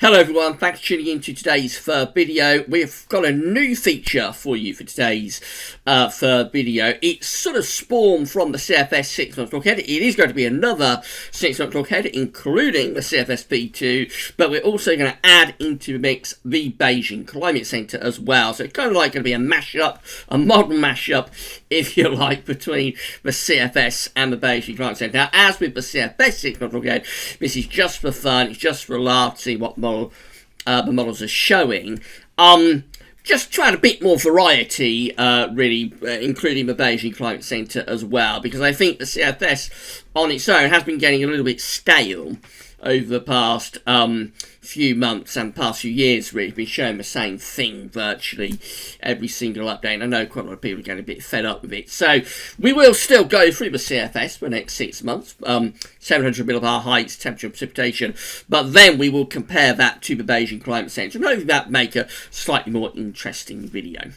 Hello everyone, thanks for tuning in to today's third video. We've got a new feature for you for today's third video. It's sort of spawned from the CFS 6-month look ahead. It is going to be another 6-month look ahead, including the CFS B2, but we're also going to add into the mix the Beijing Climate Centre as well. So it's kind of like going to be a mashup, a modern mashup, if you like, between the CFS and the Beijing Climate Centre. Now, as with the CFS 6-month look ahead, this is just for fun, it's just for a laugh to see what the models are showing. Just trying a bit more variety, really, including the Beijing Climate Centre as well, because I think the CFS on its own has been getting a little bit stale over the past few months and past few years. Really been showing the same thing virtually every single update, and I know quite a lot of people are getting a bit fed up with it. So we will still go through the CFS for the next 6 months, 700 millibar heights, temperature and precipitation, but then we will compare that to the Beijing Climate Centre, and hopefully that make a slightly more interesting video.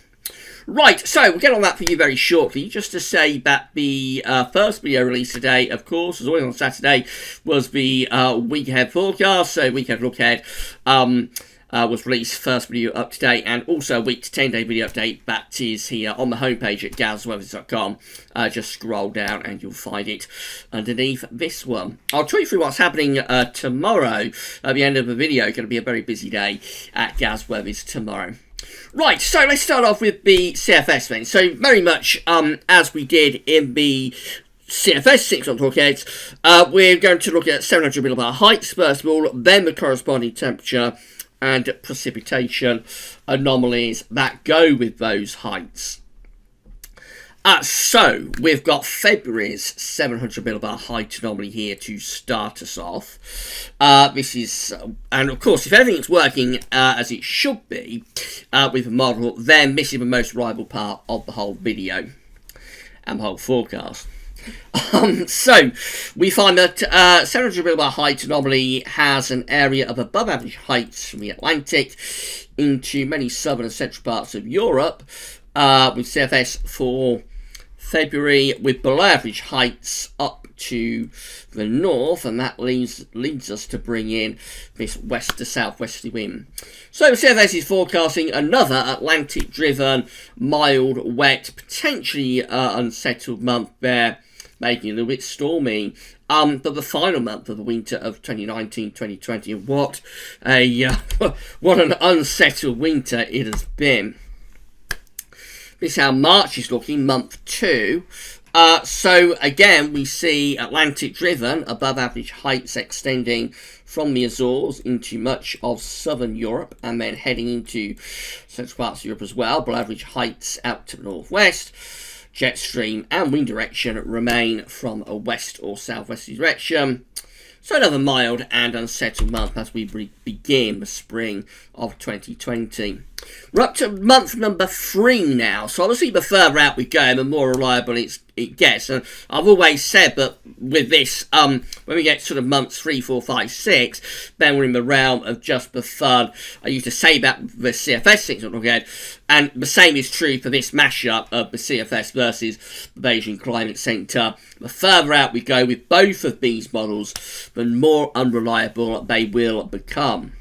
Right, so we'll get on that for you very shortly. Just to say that the first video released today, of course, as always on Saturday, was the week ahead forecast. So week ahead look ahead was released, first video up today, and also a week to 10-day video update that is here on the homepage at gazweathers.com. Just scroll down and you'll find it underneath this one. I'll talk you through what's happening tomorrow at the end of the video. Going to be a very busy day at Gaz Weathers tomorrow. Right, so let's start off with the CFS then. So very much as we did in the CFS 6-month look aheads, we're going to look at 700 millibar heights first of all, then the corresponding temperature and precipitation anomalies that go with those heights. So we've got February's 700 millibar height anomaly here to start us off. This is, and of course, if everything's working as it should be with the model, then this is the most reliable part of the whole video and the whole forecast. So we find that 700 millibar height anomaly has an area of above average heights from the Atlantic into many southern and central parts of Europe, with CFS for February with below average heights up to the north, and that leads us to bring in this west to southwesterly wind. So CFS is forecasting another Atlantic driven, mild, wet, potentially unsettled month there, making it a little bit stormy. But the final month of the winter of 2019-2020, what an unsettled winter it has been. This is how March is looking, month 2. So again, we see Atlantic driven, above average heights extending from the Azores into much of southern Europe and then heading into central parts of Europe as well. Below average heights out to the northwest. Jet stream and wind direction remain from a west or southwesterly direction. So another mild and unsettled month as we begin the spring of 2020. We're up to month number 3 now. So obviously the further out we go, the more reliable it gets. And I've always said that with this, when we get sort of months 3, 4, 5, 6, then we're in the realm of just the fun. I used to say that the CFS 6 look ahead, and the same is true for this mashup of the CFS versus the Beijing Climate Centre. The further out we go with both of these models, the more unreliable they will become.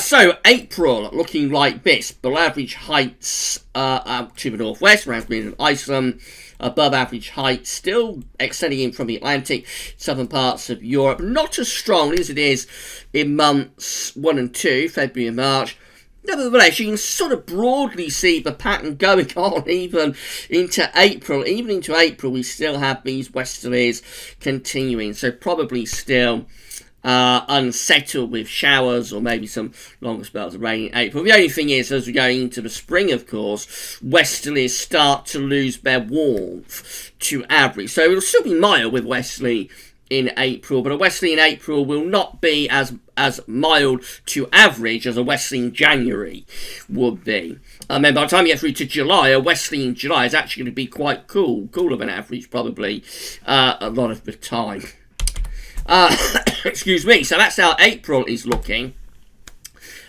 So April looking like this. Below average heights out to the northwest, around Greenland and Iceland. Above average heights still extending in from the Atlantic, southern parts of Europe. Not as strongly as it is in months 1 and 2, February and March. Nevertheless, you can sort of broadly see the pattern going on even into April. Even into April, we still have these westerlies continuing. So probably still unsettled with showers or maybe some longer spells of rain in April. The only thing is, as we're going into the spring, of course, westerlies start to lose their warmth to average. So it'll still be mild with westerly in April, but a westerly in April will not be as mild to average as a westerly in January would be. And then by the time you get through to July, a westerly in July is actually going to be quite cool, cooler than average probably a lot of the time. Excuse me. So that's how April is looking.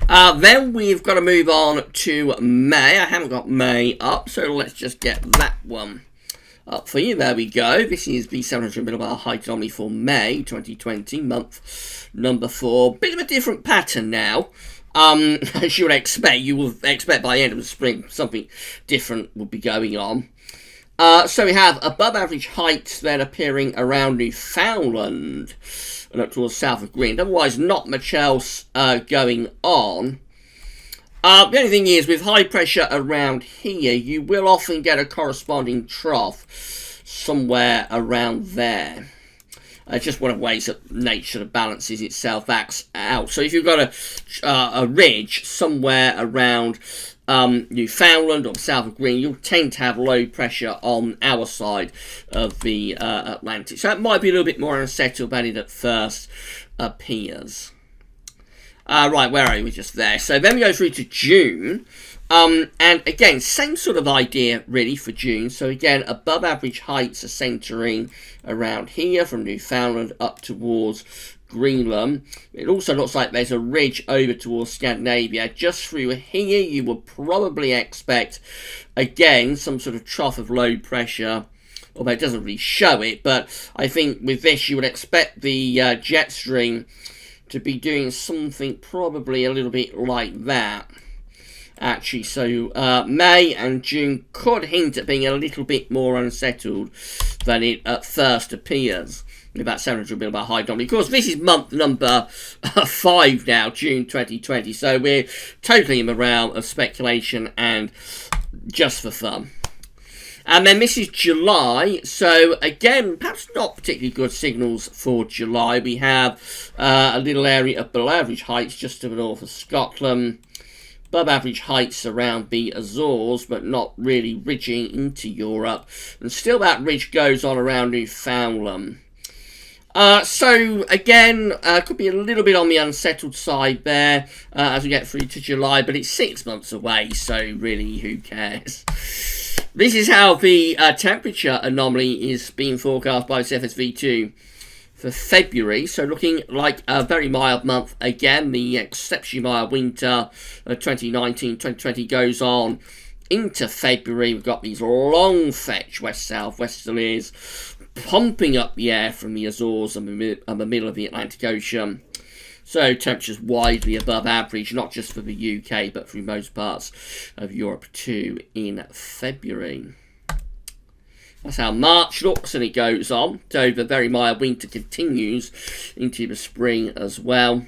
Then we've got to move on to May. I haven't got May up, so let's just get that one up for you. There we go. This is the 700 millibar height anomaly for May 2020, month number 4. Bit of a different pattern now. As you would expect, by the end of the spring something different will be going on. So we have above average heights then appearing around Newfoundland and up towards south of Greenland. Otherwise, not much else going on. The only thing is, with high pressure around here, you will often get a corresponding trough somewhere around there. Just one of the ways that nature balances itself out. So if you've got a ridge somewhere around Newfoundland or south of Greenland, you'll tend to have low pressure on our side of the Atlantic. So that might be a little bit more unsettled than it at first appears. Right, where are we? Just there. So then we go through to June. And again, same sort of idea really for June. So again, above average heights are centering around here from Newfoundland up towards Greenland. It also looks like there's a ridge over towards Scandinavia. Just through here, you would probably expect, again, some sort of trough of low pressure. Although it doesn't really show it, but I think with this you would expect the jet stream to be doing something probably a little bit like that. Actually, so May and June could hint at being a little bit more unsettled than it at first appears. About 700 millibar high anomaly. Of course, this is month number 5 now, June 2020. So we're totally in the realm of speculation and just for fun. And then this is July. So again, perhaps not particularly good signals for July. We have a little area of below average heights just to the north of Scotland. Above average heights around the Azores, but not really ridging into Europe. And still that ridge goes on around Newfoundland. So again, could be a little bit on the unsettled side there as we get through to July, but it's 6 months away, so really who cares? This is how the temperature anomaly is being forecast by CFS V2 for February. So looking like a very mild month again. The exceptionally mild winter of 2019-2020 goes on into February. We've got these long fetch west-south westerlies pumping up the air from the Azores and the middle of the Atlantic Ocean. So temperatures widely above average, not just for the UK, but for most parts of Europe too in February. That's how March looks, and it goes on. So the very mild winter continues into the spring as well.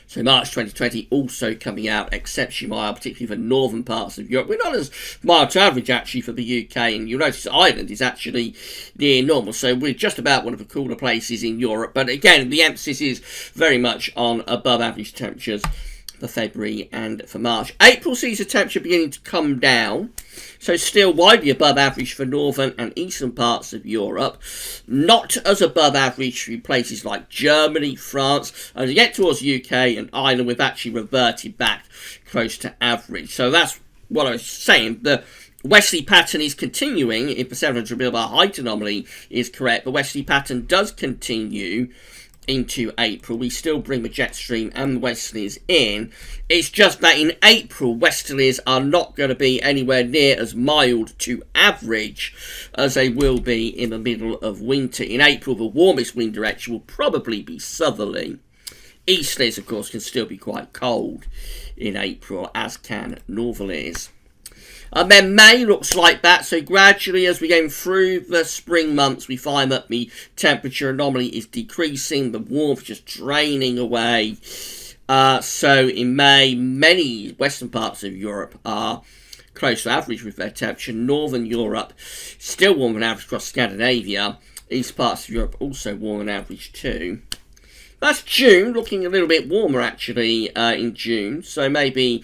So March 2020 also coming out exceptionally mild, particularly for northern parts of Europe. We're not as mild to average actually for the UK, and you'll notice Ireland is actually near normal. So we're just about one of the cooler places in Europe. But again, the emphasis is very much on above average temperatures for February and for March. April sees the temperature beginning to come down, so still widely above average for northern and eastern parts of Europe, not as above average for places like Germany, France. As you get towards the UK and Ireland, we've actually reverted back close to average. So that's what I was saying. The westerly pattern is continuing. If the 700 millibar height anomaly is correct, the westerly pattern does continue into April. We still bring the jet stream and the westerlies in. It's just that in April, westerlies are not going to be anywhere near as mild to average as they will be in the middle of winter. In April, the warmest wind direction will probably be southerly. Easterlies, of course, can still be quite cold in April, as can northerlies. And then May looks like that, so gradually as we go through the spring months, we find that the temperature anomaly is decreasing, the warmth just draining away. So in May, many western parts of Europe are close to average with their temperature. Northern Europe still warmer than average across Scandinavia. East parts of Europe also warmer than average too. That's June, looking a little bit warmer actually in June, so maybe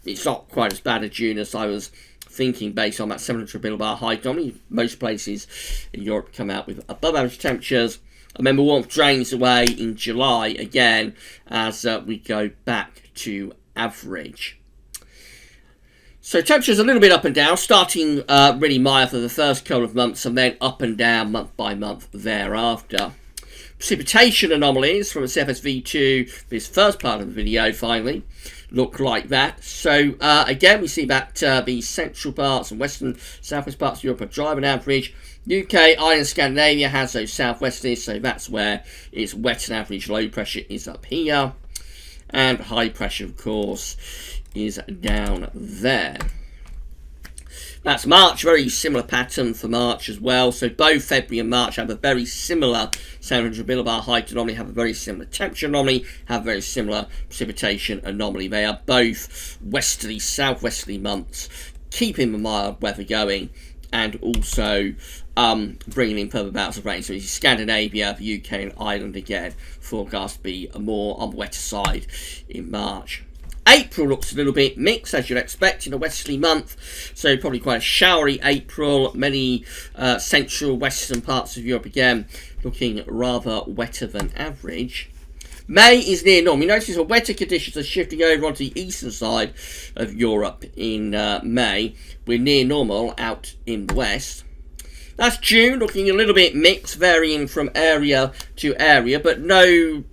it's not quite as bad a June as I was thinking based on that 700 millibar high anomaly. Most places in Europe come out with above average temperatures. And then the warmth drains away in July again as we go back to average. So temperatures a little bit up and down, starting really mild for the first couple of months and then up and down month by month thereafter. Precipitation anomalies from a CFS V2, this first part of the video finally, look like that. So again, we see that the central parts and western southwest parts of Europe are dry on average. UK, Ireland, Scandinavia has those southwesterlies, so that's where it's wet and average. Low pressure is up here, and high pressure, of course, is down there. That's March, very similar pattern for March as well. So both February and March have a very similar 700 millibar height anomaly, have a very similar temperature anomaly, have a very similar precipitation anomaly. They are both westerly, southwesterly months, keeping the mild weather going, and also bringing in further bouts of rain. So it's Scandinavia, the UK and Ireland again, forecast to be more on the wetter side in March. April looks a little bit mixed, as you'd expect in a westerly month, so probably quite a showery April. Many central western parts of Europe again looking rather wetter than average. May is near normal. You notice the wetter conditions are shifting over onto the eastern side of Europe in May. We're near normal out in the west. That's June, looking a little bit mixed, varying from area to area, but no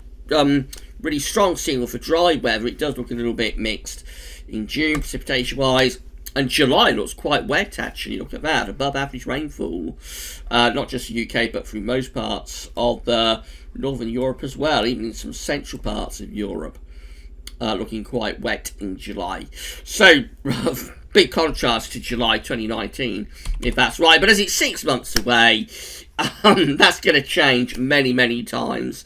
really strong signal for dry weather. It does look a little bit mixed in June, precipitation wise. And July looks quite wet, actually. Look at that, above average rainfall. Not just the UK, but through most parts of Northern Europe as well, even in some central parts of Europe. Looking quite wet in July. So, big contrast to July 2019, if that's right. But as it's 6 months away, that's going to change many, many times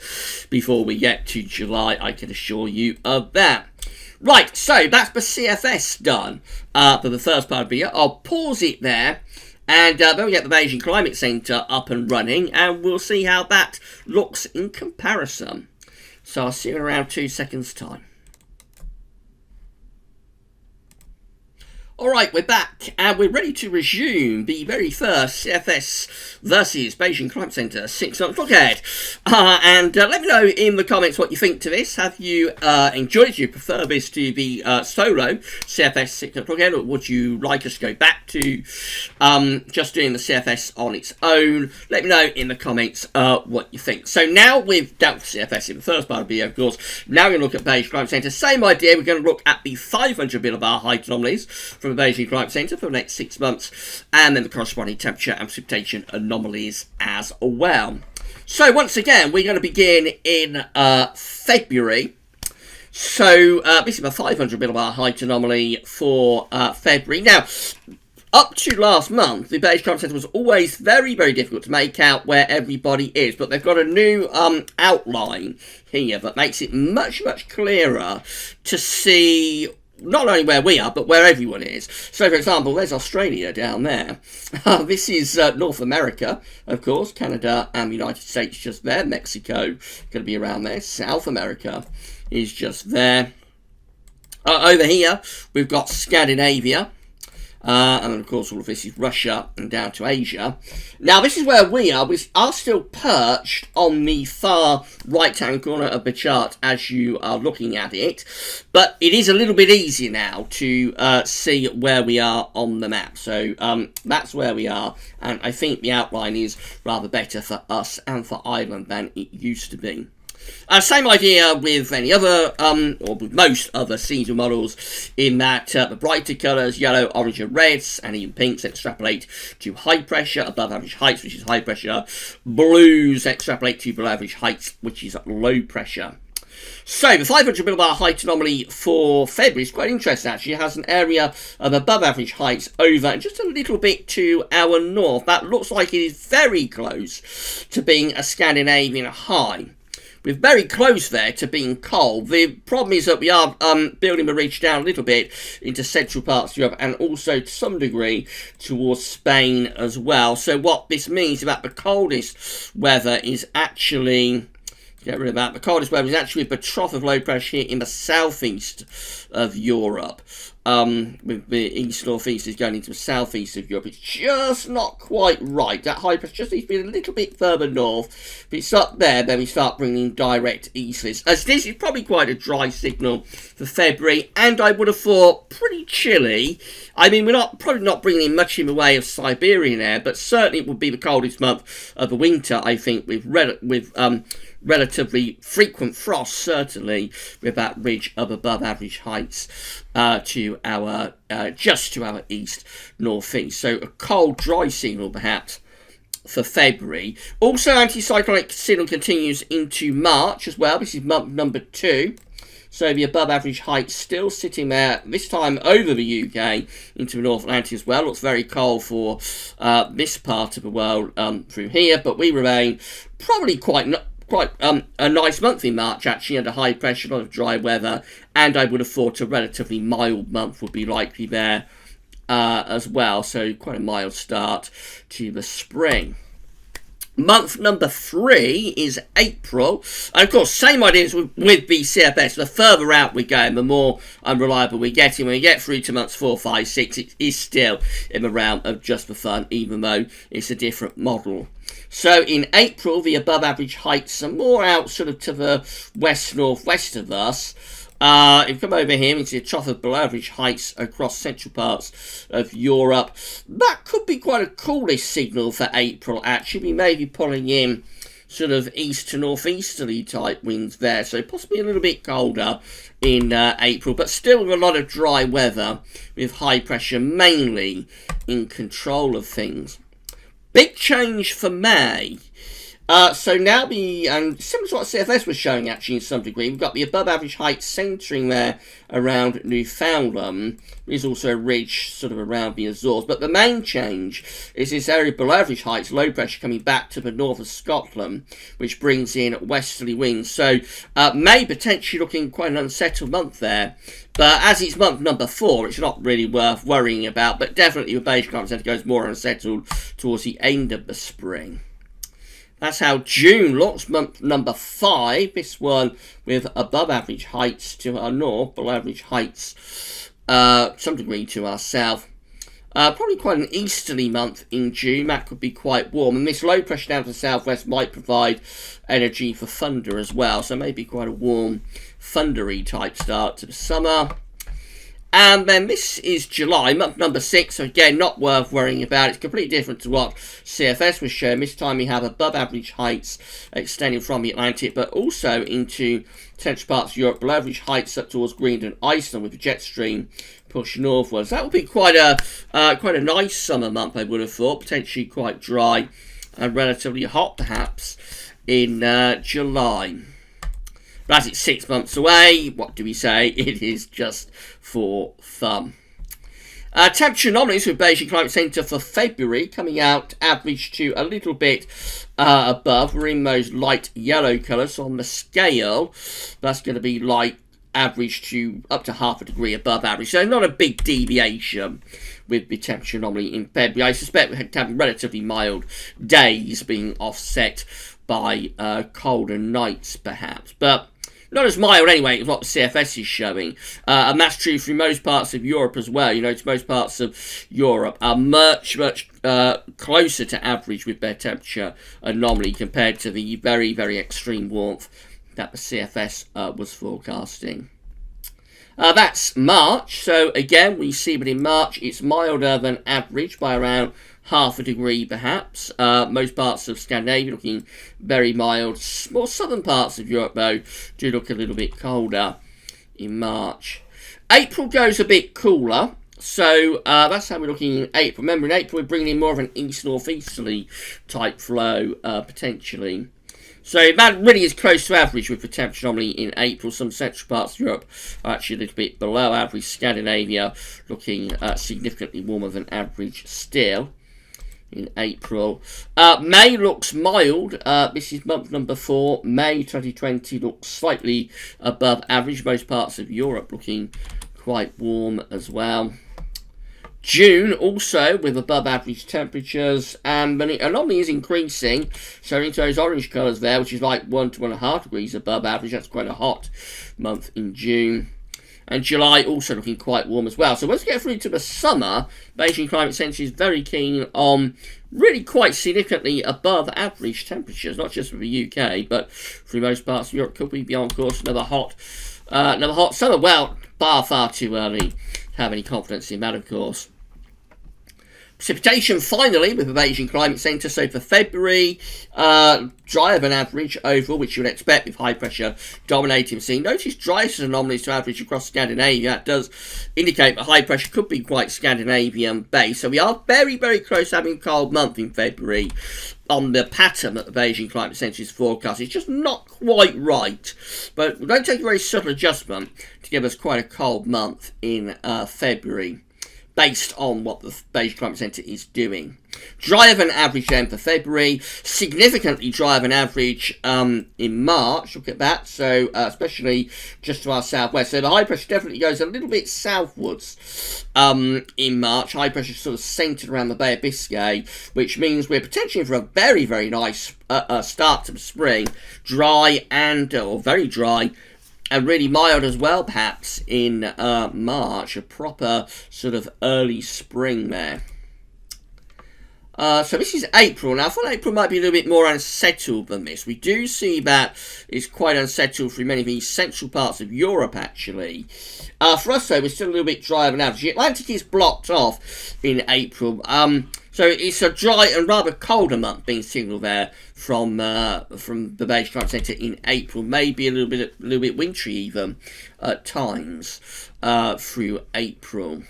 before we get to July, I can assure you of that. Right, so that's the CFS done for the first part of the video. I'll pause it there, and then we get the Beijing Climate Centre up and running, and we'll see how that looks in comparison. So I'll see you in around 2 seconds' time. Alright, we're back, and we're ready to resume the very first CFS versus Beijing Climate Centre 6 months look ahead. And let me know in the comments what you think to this. Have you enjoyed it? Do you prefer this to the solo CFS 6 months look ahead, or would you like us to go back to just doing the CFS on its own? Let me know in the comments what you think. So now we've dealt with CFS in the first part of the video, of course. Now we're going to look at Beijing Climate Centre. Same idea, we're going to look at the 500 millibar height anomalies from the Beijing Climate Centre for the next 6 months, and then the corresponding temperature and precipitation anomalies as well. So once again, we're going to begin in February. So this is a 500 millibar height anomaly for February. Now, up to last month, the Beijing Climate Centre was always very, very difficult to make out where everybody is, but they've got a new outline here that makes it much, much clearer to see not only where we are, but where everyone is. So, for example, there's Australia down there. This is North America, of course. Canada and the United States just there. Mexico going to be around there. South America is just there. Over here, we've got Scandinavia. And then, of course, all of this is Russia and down to Asia. Now, this is where we are. We are still perched on the far right-hand corner of the chart as you are looking at it. But it is a little bit easier now to see where we are on the map. So that's where we are. And I think the outline is rather better for us and for Ireland than it used to be. Same idea with any other, or with most other seasonal models, in that the brighter colours, yellow, orange and reds, and even pinks, extrapolate to high pressure, above average heights, which is high pressure. Blues extrapolate to below average heights, which is low pressure. So the 500 millibar height anomaly for February is quite interesting, actually. It has an area of above average heights over and just a little bit to our north. That looks like it is very close to being a Scandinavian high. We're very close there to being cold. The problem is that we are building the ridge down a little bit into central parts of Europe and also to some degree towards Spain as well. So what this means is that the coldest weather is actually... Get rid of that. The coldest weather is actually the trough of low pressure here in the southeast of Europe. With the east-northeast is going into the southeast of Europe. It's just not quite right. That high pressure just needs to be a little bit further north. If it's up there, then we start bringing direct easterlies. As this is probably quite a dry signal for February, and I would have thought pretty chilly. I mean, we're probably not bringing in much in the way of Siberian air, but certainly it would be the coldest month of the winter, I think, with relatively frequent frost, certainly with that ridge of above average heights to our just to our east northeast. So a cold, dry signal perhaps for February. Also, anticyclonic signal continues into March as well. This is month number 2. So the above average height still sitting there, this time over the UK into the North Atlantic as well. Looks very cold for this part of the world through here, but we remain probably quite a nice month in March, actually, under high pressure, a lot of dry weather, and I would have thought a relatively mild month would be likely there as well. So quite a mild start to the spring. Month number 3 is April. And of course, same ideas with the CFS. The further out we go, the more unreliable we're getting. When we get through to months 4, 5, 6, it is still in the realm of just for fun, even though it's a different model. So in April, the above average heights are more out sort of to the west-northwest of us. If you come over here, we see a trough of below average heights across central parts of Europe. That could be quite a coolish signal for April, actually. We may be pulling in sort of east to northeasterly type winds there, so possibly a little bit colder in April, but still with a lot of dry weather with high pressure mainly in control of things. Big change for May. So now similar to what CFS was showing actually in some degree, we've got the above average height centering there around Newfoundland. There's also a ridge sort of around the Azores, but the main change is this area below average heights, low pressure coming back to the north of Scotland, which brings in westerly winds. So May potentially looking quite an unsettled month there. But as it's month number 4, it's not really worth worrying about, but definitely the Beijing climate centre goes more unsettled towards the end of the spring. That's how June looks, month number 5. This one with above average heights to our north, below average heights some degree to our south. Probably quite an easterly month in June. That could be quite warm. And this low pressure down to the southwest might provide energy for thunder as well. So maybe quite a warm, thundery type start to the summer. And then this is July, month number 6, so again, not worth worrying about. It's completely different to what CFS was showing. This time we have above average heights extending from the Atlantic, but also into central parts of Europe, below average heights up towards Greenland and Iceland with the jet stream push northwards. That would be quite a nice summer month, I would have thought. Potentially quite dry and relatively hot, perhaps, in July. But as it's 6 months away, what do we say? It is just for fun. Temperature anomalies with Beijing Climate Centre for February coming out average to a little bit above. We're in those light yellow colours. So on the scale, that's going to be light average to up to half a degree above average. So not a big deviation with the temperature anomaly in February. I suspect we had relatively mild days being offset by colder nights perhaps. But not as mild anyway as what the CFS is showing. And that's true through most parts of Europe as well. You know, most parts of Europe are much closer to average with their temperature anomaly compared to the very, very extreme warmth that the CFS was forecasting. That's March. So again, we see that in March it's milder than average by around half a degree perhaps. Most parts of Scandinavia looking very mild. More southern parts of Europe though do look a little bit colder in March. April goes a bit cooler. So that's how we're looking in April. Remember, in April we're bringing in more of an east-northeasterly type flow potentially. So that really is close to average with the temperature anomaly in April. Some central parts of Europe are actually a little bit below average. Scandinavia looking significantly warmer than average still in April. May looks mild. This is month number 4. May 2020 looks slightly above average. Most parts of Europe looking quite warm as well. June also with above average temperatures, and the anomaly is increasing, so into those orange colours there, which is like 1 to 1.5 degrees above average. That's quite a hot month in June. And July also looking quite warm as well. So once we get through to the summer, Beijing Climate Centre is very keen on really quite significantly above average temperatures, not just for the UK, but through most parts of Europe. Could we be on course another hot summer? Well, far too early to have any confidence in that, of course. Precipitation finally with the Beijing Climate Centre. So for February, drier than average overall, which you would expect with high pressure dominating the scene. Notice driest anomalies to average across Scandinavia. That does indicate that high pressure could be quite Scandinavian based. So we are very, very close to having a cold month in February on the pattern that the Beijing Climate Centre is forecast. It's just not quite right. But we're going to take a very subtle adjustment to give us quite a cold month in February, based on what the Beijing Climate Centre is doing. Drier than average then for February, significantly drier than average in March. Look at that. So especially just to our southwest. So the high pressure definitely goes a little bit southwards in March. High pressure sort of centred around the Bay of Biscay, which means we're potentially for a very, very nice start to the spring. Dry and, or very dry, and really mild as well, perhaps, in March. A proper sort of early spring there. So this is April. Now, I thought April might be a little bit more unsettled than this. We do see that it's quite unsettled through many of these central parts of Europe, actually. For us, though, we're still a little bit drier than average. The Atlantic is blocked off in April. So it's a dry and rather colder month being signalled there from the Beijing Climate Centre in April. Maybe a little bit wintry even at times through April.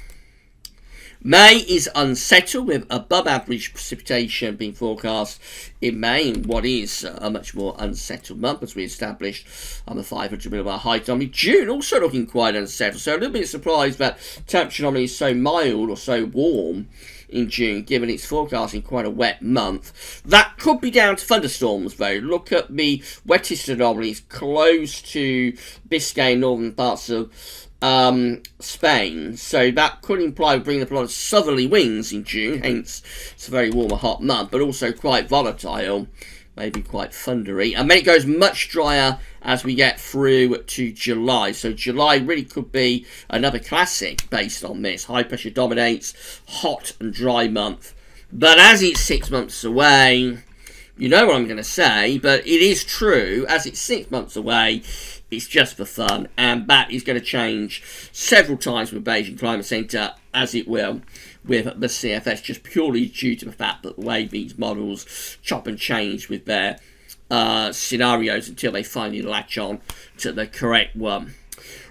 May is unsettled with above average precipitation being forecast in May in what is a much more unsettled month, as we established on the 500 millibar height anomaly. June also looking quite unsettled, so a little bit surprised that temperature anomaly is so mild or so warm in June, given it's forecasting quite a wet month. That could be down to thunderstorms, though. Look at the wettest anomalies close to Biscay and northern parts of Spain, so that could imply bringing up a lot of southerly winds in June, hence it's a very warm and hot month, but also quite volatile, maybe quite thundery. And then it goes much drier as we get through to July, so July really could be another classic based on this. High pressure dominates, hot and dry month, but as it's 6 months away, you know what I'm going to say, but it is true, as it's 6 months away, it's just for fun, and that is going to change several times with Beijing Climate Centre, as it will with the CFS, just purely due to the fact that the way these models chop and change with their scenarios until they finally latch on to the correct one.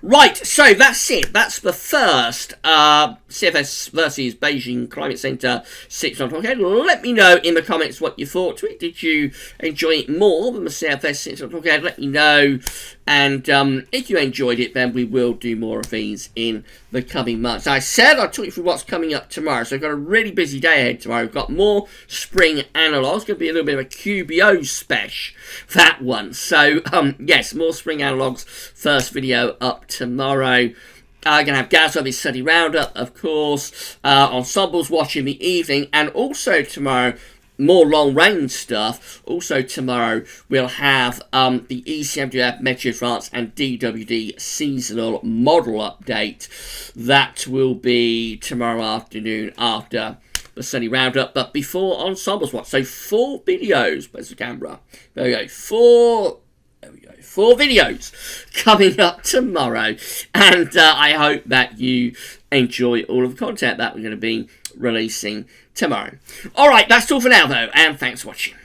Right, so that's it. That's the first CFS versus Beijing Climate Centre 6 month. Okay, let me know in the comments what you thought to it. Did you enjoy it more than the CFS 6 month? Okay, let me know. And if you enjoyed it, then we will do more of these in the coming months. I said I'll talk you through what's coming up tomorrow. So I've got a really busy day ahead tomorrow. We've got more spring analogues. It's going to be a little bit of a QBO special, that one. So, yes, more spring analogues. First video up tomorrow. I'm going to have Gazov's study roundup, of course. Ensembles watch in the evening. And also tomorrow, more long-range stuff. Also tomorrow, we'll have the ECMWF Meteo France and DWD seasonal model update. That will be tomorrow afternoon after the study roundup, but before Ensembles watch. So 4 videos. Where's the camera? There we go. 4 videos coming up tomorrow, and I hope that you enjoy all of the content that we're going to be releasing tomorrow. Alright, that's all for now though, and thanks for watching.